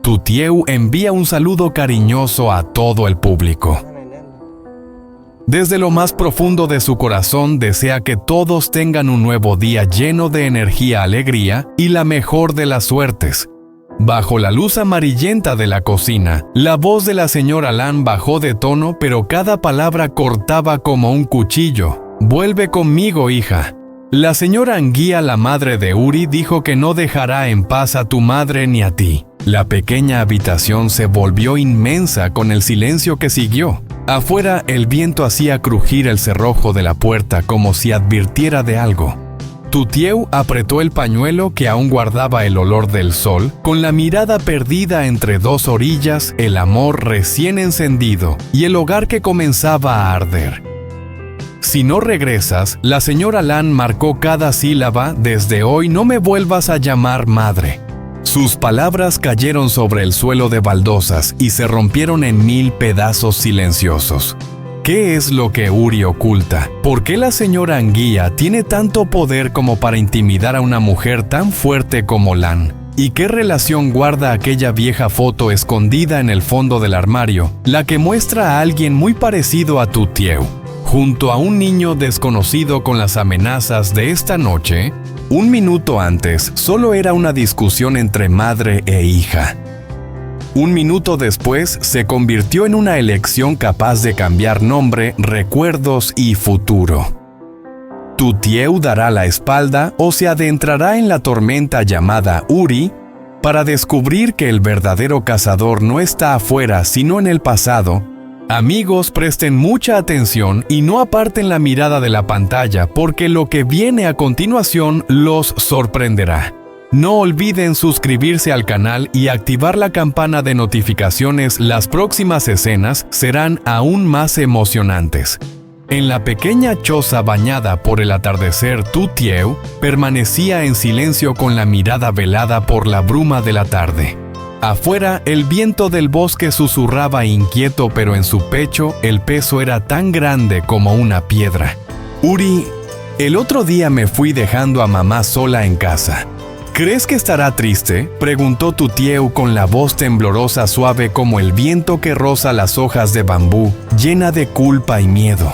Tutieu envía un saludo cariñoso a todo el público. Desde lo más profundo de su corazón desea que todos tengan un nuevo día lleno de energía, alegría y la mejor de las suertes. Bajo la luz amarillenta de la cocina, la voz de la señora Lan bajó de tono, pero cada palabra cortaba como un cuchillo. «Vuelve conmigo, hija». La señora Anguía, la madre de Uri, dijo que no dejará en paz a tu madre ni a ti. La pequeña habitación se volvió inmensa con el silencio que siguió. Afuera, el viento hacía crujir el cerrojo de la puerta como si advirtiera de algo. Tutieu apretó el pañuelo que aún guardaba el olor del sol, con la mirada perdida entre dos orillas, el amor recién encendido y el hogar que comenzaba a arder. «Si no regresas», la señora Lan marcó cada sílaba, «desde hoy no me vuelvas a llamar madre». Sus palabras cayeron sobre el suelo de baldosas y se rompieron en 1000 pedazos silenciosos. ¿Qué es lo que Uri oculta? ¿Por qué la señora Anguía tiene tanto poder como para intimidar a una mujer tan fuerte como Lan? ¿Y qué relación guarda aquella vieja foto escondida en el fondo del armario, la que muestra a alguien muy parecido a Tutieu? Junto a un niño desconocido con las amenazas de esta noche, un minuto antes solo era una discusión entre madre e hija. Un minuto después se convirtió en una elección capaz de cambiar nombre, recuerdos y futuro. Tutieu dará la espalda o se adentrará en la tormenta llamada Uri para descubrir que el verdadero cazador no está afuera sino en el pasado. Amigos, presten mucha atención y no aparten la mirada de la pantalla porque lo que viene a continuación los sorprenderá. No olviden suscribirse al canal y activar la campana de notificaciones. Las próximas escenas serán aún más emocionantes. En la pequeña choza bañada por el atardecer, Tutieu permanecía en silencio con la mirada velada por la bruma de la tarde. Afuera, el viento del bosque susurraba inquieto, pero en su pecho el peso era tan grande como una piedra. «Uri, el otro día me fui dejando a mamá sola en casa. ¿Crees que estará triste?», preguntó Tutieu con la voz temblorosa, suave como el viento que roza las hojas de bambú, llena de culpa y miedo.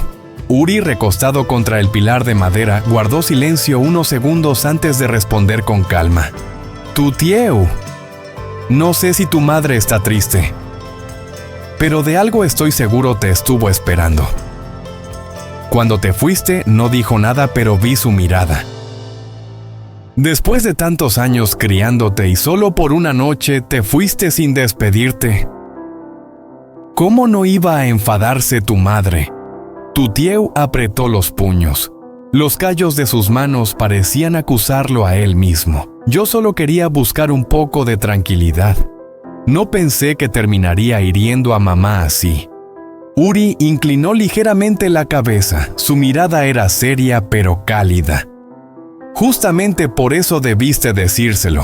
Uri, recostado contra el pilar de madera, guardó silencio unos segundos antes de responder con calma. «Tutieu, no sé si tu madre está triste, pero de algo estoy seguro, te estuvo esperando. Cuando te fuiste no dijo nada, pero vi su mirada. Después de tantos años criándote y solo por una noche te fuiste sin despedirte. ¿Cómo no iba a enfadarse tu madre?». Tutieu apretó los puños. Los callos de sus manos parecían acusarlo a él mismo. «Yo solo quería buscar un poco de tranquilidad. No pensé que terminaría hiriendo a mamá así». Uri inclinó ligeramente la cabeza. Su mirada era seria pero cálida. «Justamente por eso debiste decírselo.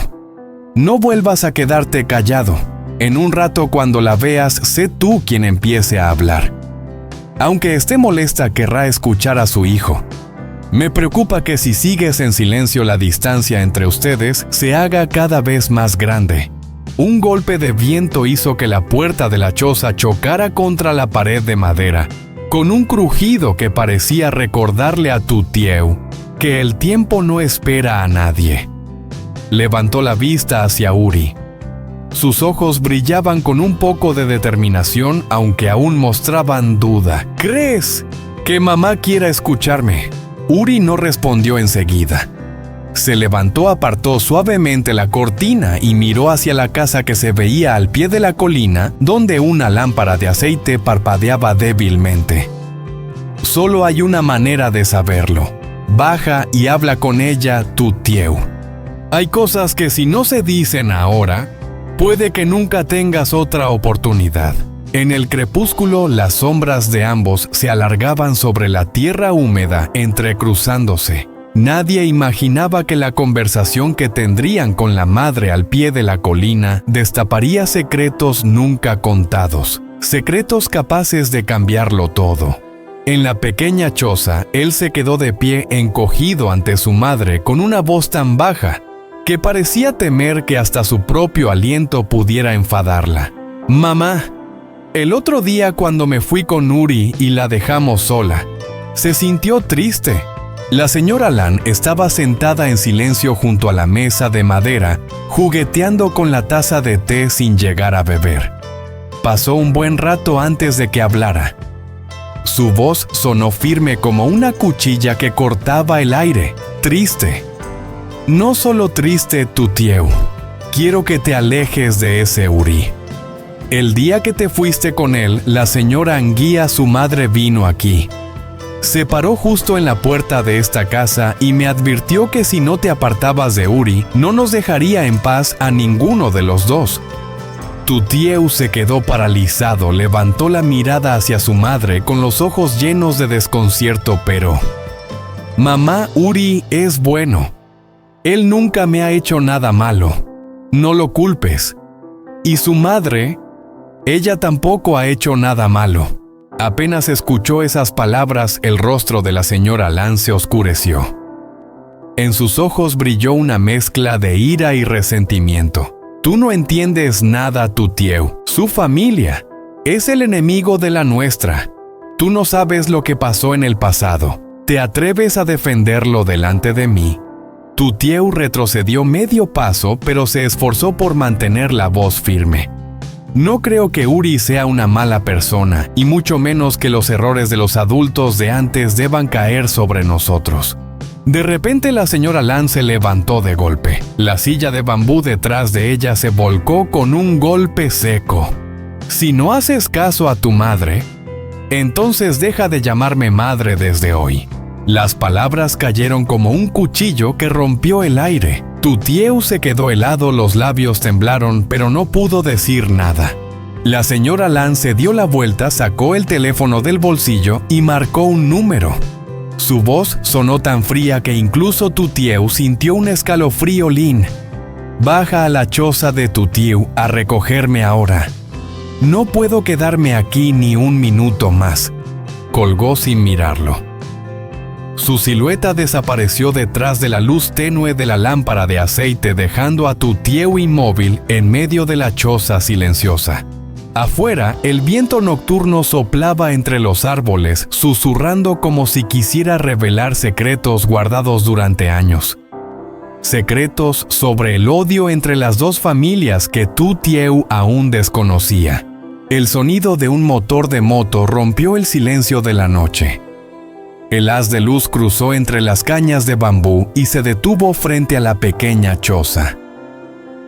No vuelvas a quedarte callado. En un rato, cuando la veas, sé tú quien empiece a hablar. Aunque esté molesta, querrá escuchar a su hijo. Me preocupa que si sigues en silencio, la distancia entre ustedes se haga cada vez más grande». Un golpe de viento hizo que la puerta de la choza chocara contra la pared de madera, con un crujido que parecía recordarle a Tutieu que el tiempo no espera a nadie. Levantó la vista hacia Uri. Sus ojos brillaban con un poco de determinación, aunque aún mostraban duda. «¿Crees que mamá quiera escucharme?». Uri no respondió enseguida. Se levantó, apartó suavemente la cortina y miró hacia la casa que se veía al pie de la colina, donde una lámpara de aceite parpadeaba débilmente. «Solo hay una manera de saberlo. Baja y habla con ella, Tutieu. Hay cosas que si no se dicen ahora, puede que nunca tengas otra oportunidad». En el crepúsculo, las sombras de ambos se alargaban sobre la tierra húmeda, entrecruzándose. Nadie imaginaba que la conversación que tendrían con la madre al pie de la colina destaparía secretos nunca contados, secretos capaces de cambiarlo todo. En la pequeña choza, él se quedó de pie, encogido ante su madre, con una voz tan baja que parecía temer que hasta su propio aliento pudiera enfadarla. «Mamá, el otro día cuando me fui con Uri y la dejamos sola, se sintió triste». La señora Lan estaba sentada en silencio junto a la mesa de madera, jugueteando con la taza de té sin llegar a beber. Pasó un buen rato antes de que hablara. Su voz sonó firme como una cuchilla que cortaba el aire. «Triste. No solo triste, Tutieu. Quiero que te alejes de ese Uri. El día que te fuiste con él, la señora Anguía, su madre, vino aquí. Se paró justo en la puerta de esta casa y me advirtió que si no te apartabas de Uri, no nos dejaría en paz a ninguno de los dos». Tutieu se quedó paralizado, levantó la mirada hacia su madre con los ojos llenos de desconcierto, pero... «Mamá, Uri es bueno. Él nunca me ha hecho nada malo. No lo culpes. Y su madre, ella tampoco ha hecho nada malo». Apenas escuchó esas palabras, el rostro de la señora Lan se oscureció. En sus ojos brilló una mezcla de ira y resentimiento. «Tú no entiendes nada, Tutieu. Su familia es el enemigo de la nuestra. Tú no sabes lo que pasó en el pasado. ¿Te atreves a defenderlo delante de mí?» Tutieu retrocedió medio paso, pero se esforzó por mantener la voz firme. «No creo que Uri sea una mala persona, y mucho menos que los errores de los adultos de antes deban caer sobre nosotros». De repente la señora Lan se levantó de golpe. La silla de bambú detrás de ella se volcó con un golpe seco. «Si no haces caso a tu madre, entonces deja de llamarme madre desde hoy». Las palabras cayeron como un cuchillo que rompió el aire. Tutieu se quedó helado, los labios temblaron, pero no pudo decir nada. La señora Lan se dio la vuelta, sacó el teléfono del bolsillo y marcó un número. Su voz sonó tan fría que incluso Tutieu sintió un escalofrío. «Lin, baja a la choza de Tutieu a recogerme ahora. No puedo quedarme aquí ni un minuto más». Colgó sin mirarlo. Su silueta desapareció detrás de la luz tenue de la lámpara de aceite, dejando a Tutieu inmóvil en medio de la choza silenciosa. Afuera, el viento nocturno soplaba entre los árboles, susurrando como si quisiera revelar secretos guardados durante años. Secretos sobre el odio entre las dos familias que Tutieu aún desconocía. El sonido de un motor de moto rompió el silencio de la noche. El haz de luz cruzó entre las cañas de bambú y se detuvo frente a la pequeña choza.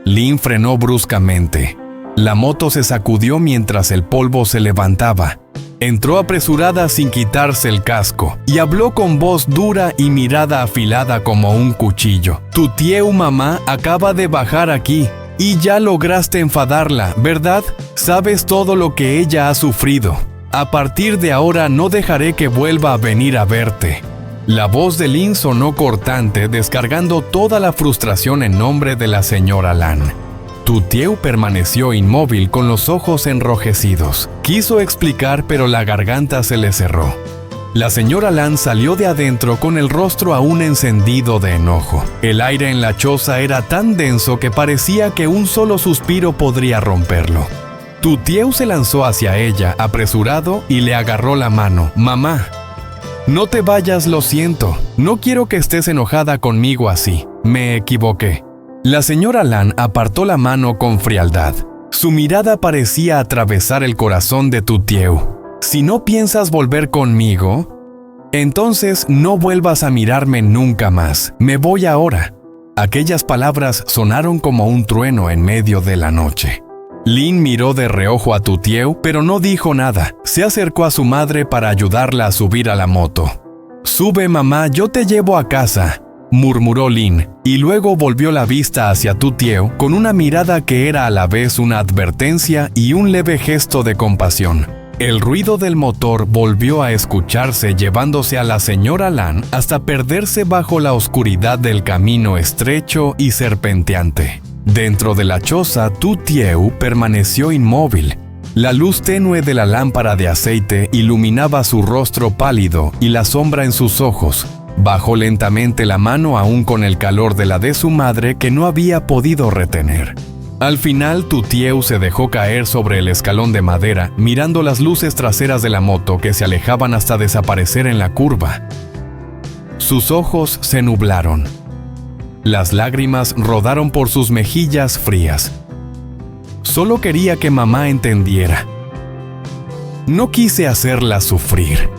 Lin frenó bruscamente. La moto se sacudió mientras el polvo se levantaba. Entró apresurada sin quitarse el casco y habló con voz dura y mirada afilada como un cuchillo. «Tutieu, mamá, acaba de bajar aquí. Y ya lograste enfadarla, ¿verdad? Sabes todo lo que ella ha sufrido. A partir de ahora no dejaré que vuelva a venir a verte». La voz de Lin sonó cortante, descargando toda la frustración en nombre de la señora Lan. Tutieu permaneció inmóvil con los ojos enrojecidos. Quiso explicar, pero la garganta se le cerró. La señora Lan salió de adentro con el rostro aún encendido de enojo. El aire en la choza era tan denso que parecía que un solo suspiro podría romperlo. Tutieu se lanzó hacia ella, apresurado, y le agarró la mano. «Mamá, no te vayas, lo siento. No quiero que estés enojada conmigo así. Me equivoqué». La señora Lan apartó la mano con frialdad. Su mirada parecía atravesar el corazón de Tutieu. «Si no piensas volver conmigo, entonces no vuelvas a mirarme nunca más. Me voy ahora». Aquellas palabras sonaron como un trueno en medio de la noche. Lin miró de reojo a Tutieu, pero no dijo nada. Se acercó a su madre para ayudarla a subir a la moto. «Sube, mamá, yo te llevo a casa», murmuró Lin, y luego volvió la vista hacia Tutieu con una mirada que era a la vez una advertencia y un leve gesto de compasión. El ruido del motor volvió a escucharse, llevándose a la señora Lan hasta perderse bajo la oscuridad del camino estrecho y serpenteante. Dentro de la choza, Tutieu permaneció inmóvil. La luz tenue de la lámpara de aceite iluminaba su rostro pálido y la sombra en sus ojos. Bajó lentamente la mano aún con el calor de la de su madre que no había podido retener. Al final, Tutieu se dejó caer sobre el escalón de madera, mirando las luces traseras de la moto que se alejaban hasta desaparecer en la curva. Sus ojos se nublaron. Las lágrimas rodaron por sus mejillas frías. Solo quería que mamá entendiera. No quise hacerla sufrir,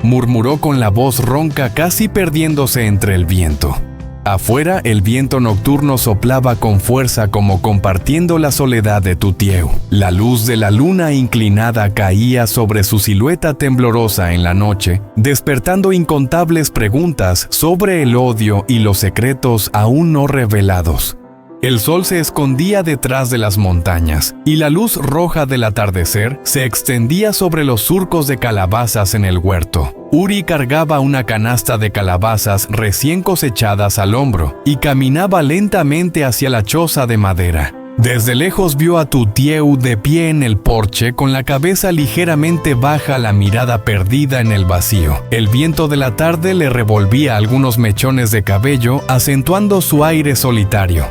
murmuró con la voz ronca, casi perdiéndose entre el viento. Afuera, el viento nocturno soplaba con fuerza como compartiendo la soledad de Tutieu. La luz de la luna inclinada caía sobre su silueta temblorosa en la noche, despertando incontables preguntas sobre el odio y los secretos aún no revelados. El sol se escondía detrás de las montañas, y la luz roja del atardecer se extendía sobre los surcos de calabazas en el huerto. Uri cargaba una canasta de calabazas recién cosechadas al hombro y caminaba lentamente hacia la choza de madera. Desde lejos vio a Tutieu de pie en el porche con la cabeza ligeramente baja, la mirada perdida en el vacío. El viento de la tarde le revolvía algunos mechones de cabello, acentuando su aire solitario.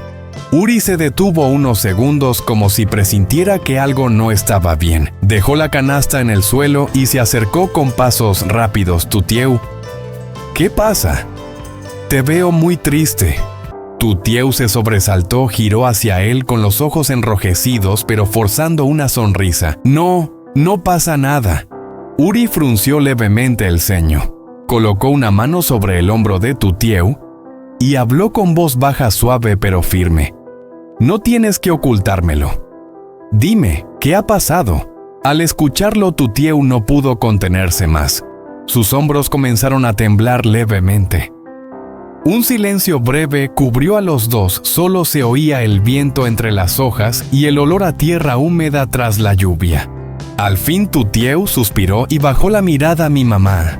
Uri se detuvo unos segundos como si presintiera que algo no estaba bien. Dejó la canasta en el suelo y se acercó con pasos rápidos. Tutieu, ¿qué pasa? Te veo muy triste. Tutieu se sobresaltó, giró hacia él con los ojos enrojecidos pero forzando una sonrisa. No pasa nada. Uri frunció levemente el ceño. Colocó una mano sobre el hombro de Tutieu y habló con voz baja, suave pero firme. No tienes que ocultármelo. Dime, ¿qué ha pasado? Al escucharlo, Tutieu no pudo contenerse más. Sus hombros comenzaron a temblar levemente. Un silencio breve cubrió a los dos, solo se oía el viento entre las hojas y el olor a tierra húmeda tras la lluvia. Al fin Tutieu suspiró y bajó la mirada a mi mamá.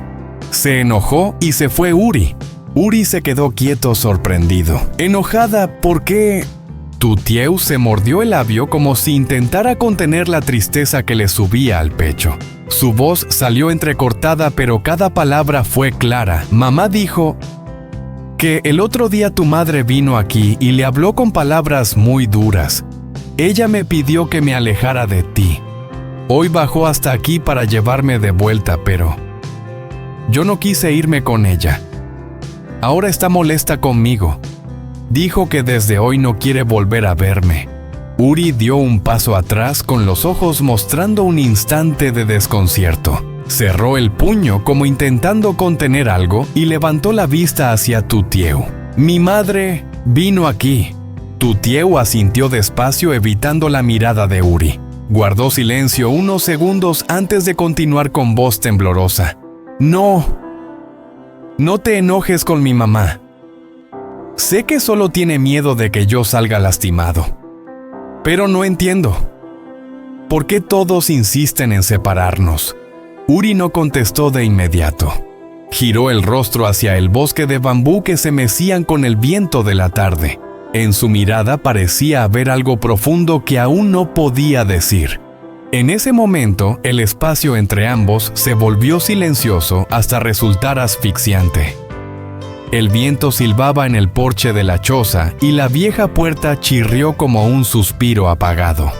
Se enojó y se fue Uri. Uri se quedó quieto, sorprendido. ¿Enojada? ¿Por qué? Tutieu se mordió el labio como si intentara contener la tristeza que le subía al pecho. Su voz salió entrecortada, pero cada palabra fue clara. Mamá dijo que el otro día tu madre vino aquí y le habló con palabras muy duras. Ella me pidió que me alejara de ti. Hoy bajó hasta aquí para llevarme de vuelta, pero yo no quise irme con ella. Ahora está molesta conmigo. Dijo que desde hoy no quiere volver a verme. Uri dio un paso atrás con los ojos mostrando un instante de desconcierto. Cerró el puño como intentando contener algo y levantó la vista hacia Tutieu. Mi madre vino aquí. Tutieu asintió despacio, evitando la mirada de Uri. Guardó silencio unos segundos antes de continuar con voz temblorosa. No te enojes con mi mamá. Sé que solo tiene miedo de que yo salga lastimado. Pero no entiendo. ¿Por qué todos insisten en separarnos? Uri no contestó de inmediato. Giró el rostro hacia el bosque de bambú que se mecían con el viento de la tarde. En su mirada parecía haber algo profundo que aún no podía decir. En ese momento, el espacio entre ambos se volvió silencioso hasta resultar asfixiante. El viento silbaba en el porche de la choza y la vieja puerta chirrió como un suspiro apagado.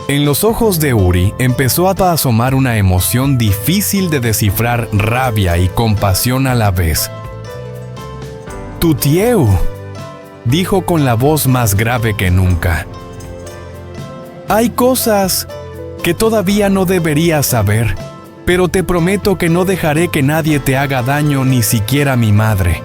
En los ojos de Uri empezó a asomar una emoción difícil de descifrar, rabia y compasión a la vez. «Tutieu», dijo con la voz más grave que nunca. «Hay cosas que todavía no deberías saber, pero te prometo que no dejaré que nadie te haga daño, ni siquiera mi madre».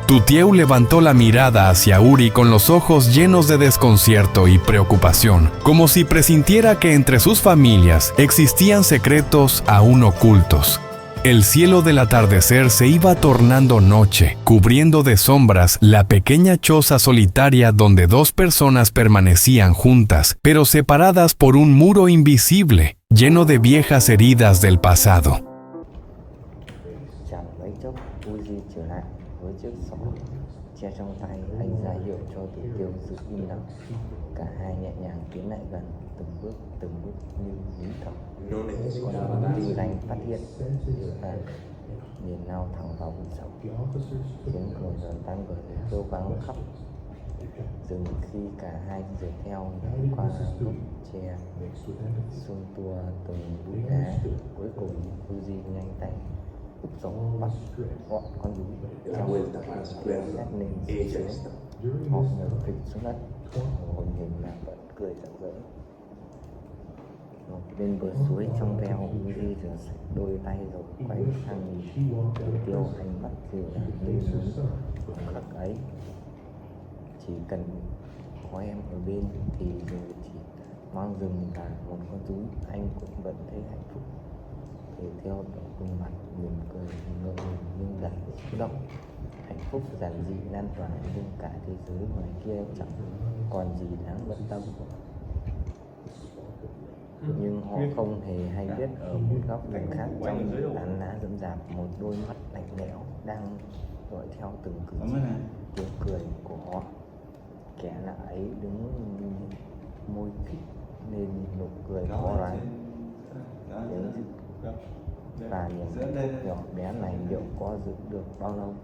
Tutieu levantó la mirada hacia Uri con los ojos llenos de desconcierto y preocupación, como si presintiera que entre sus familias existían secretos aún ocultos. El cielo del atardecer se iba tornando noche, cubriendo de sombras la pequeña choza solitaria donde dos personas permanecían juntas, pero separadas por un muro invisible, lleno de viejas heridas del pasado. Che trong tay, anh ra hiệu cho Tutieu giữ im lặng. Cả hai nhẹ nhàng tiến lại gần, từng bước như nín thở. Còn Tư Lành phát hiện và nhìn lao thẳng vào vùng sống. Tiếng cười giòn tan bởi kêu vang khắp rừng khi cả hai rời theo qua gốc tre xuyên tua từng bụi đá. Cuối cùng Fuji nhanh tay úp sống bắt gọn con rú trong nét lên xuống họ ngồi phịch xuống đất, hồn hình mà vẫn cười rạng rỡ. Bên bờ suối trong veo, Fuji rửa sạch đôi tay rồi quay sang nhìn Tiểu Tiêu, ánh mắt dịu dàng như muốn khắc ấy. Chỉ cần có em ở bên thì dù chỉ mang rừng là một con rú, anh cũng vẫn thấy hạnh phúc. Tiểu Tiêu khuôn mặt mỉm cười ngượng ngùng nhưng đầy xúc động. Hạnh phúc giản dị lan tỏa nhưng cả thế giới ngoài kia chẳng còn gì đáng bận tâm. Nhưng họ không hề hay biết ở một góc đường khác trong tán lá rậm rạp, một đôi mắt lạnh lẽo đang dõi theo từng cử chỉ, tiếng cười của họ. Kẻ lạ ấy đứng môi khít nên nụ cười khó đoán. Tiếng và niềm hạnh phúc nhỏ bé này liệu có giữ được bao lâu?